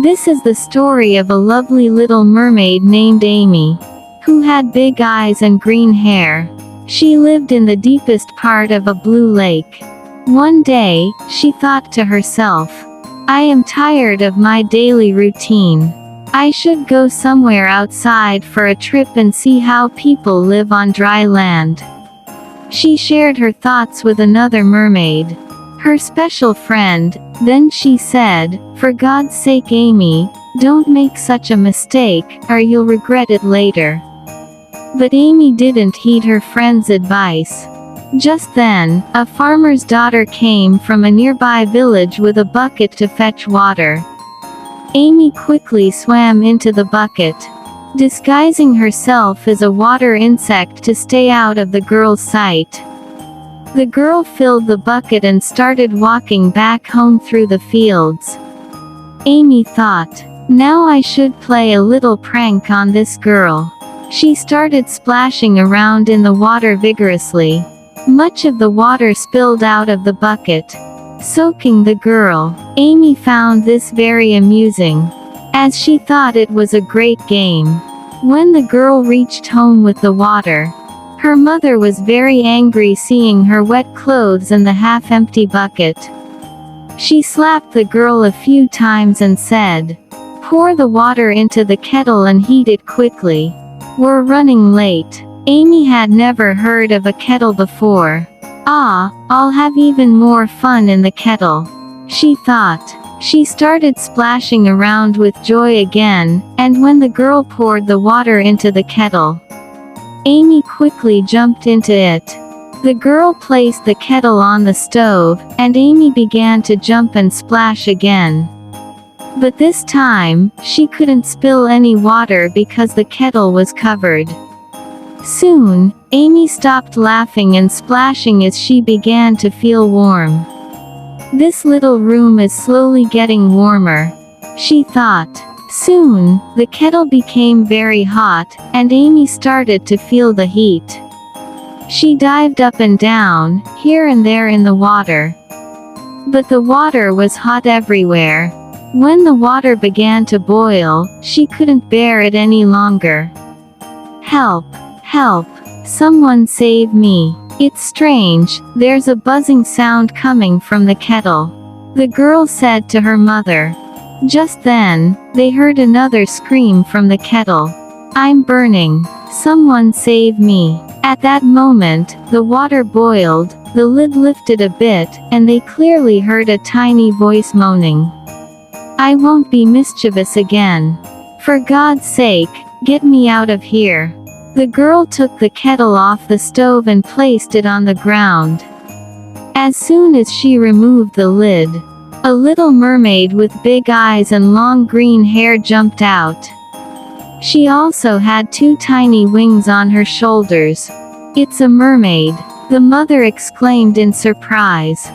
This is the story of a lovely little mermaid named Amy, who had big eyes and green hair. She lived in the deepest part of a blue lake. One day, she thought to herself, "I am tired of my daily routine. I should go somewhere outside for a trip and see how people live on dry land." She shared her thoughts with another mermaid, her special friend. Then she said, "For God's sake, Amy, don't make such a mistake, or you'll regret it later." But Amy didn't heed her friend's advice. Just then, a farmer's daughter came from a nearby village with a bucket to fetch water. Amy quickly swam into the bucket, disguising herself as a water insect to stay out of the girl's sight. The girl filled the bucket and started walking back home through the fields. Amy thought, "Now I should play a little prank on this girl." She started splashing around in the water vigorously. Much of the water spilled out of the bucket, soaking the girl. Amy found this very amusing, as she thought it was a great game. When the girl reached home with the water, her mother was very angry seeing her wet clothes and the half-empty bucket. She slapped the girl a few times and said, "Pour the water into the kettle and heat it quickly. We're running late." Amy had never heard of a kettle before. "Ah, I'll have even more fun in the kettle," she thought. She started splashing around with joy again, and when the girl poured the water into the kettle, Amy quickly jumped into it. The girl placed the kettle on the stove, and Amy began to jump and splash again. But this time, she couldn't spill any water because the kettle was covered. Soon, Amy stopped laughing and splashing as she began to feel warm. "This little room is slowly getting warmer," she thought. Soon, the kettle became very hot, and Amy started to feel the heat. She dived up and down, here and there in the water. But the water was hot everywhere. When the water began to boil, she couldn't bear it any longer. "Help! Help! Someone save me! It's strange, there's a buzzing sound coming from the kettle," the girl said to her mother. Just then, they heard another scream from the kettle. "I'm burning! Someone save me!" At that moment, the water boiled, the lid lifted a bit, and they clearly heard a tiny voice moaning. "I won't be mischievous again. For God's sake, get me out of here." The girl took the kettle off the stove and placed it on the ground. As soon as she removed the lid, a little mermaid with big eyes and long green hair jumped out. She also had two tiny wings on her shoulders. "It's a mermaid," the mother exclaimed in surprise.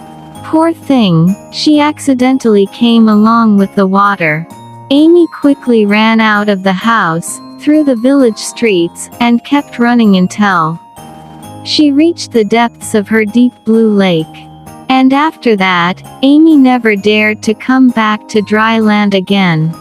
"Poor thing, she accidentally came along with the water." Amy quickly ran out of the house, through the village streets, and kept running until she reached the depths of her deep blue lake. And after that, Amy never dared to come back to dry land again.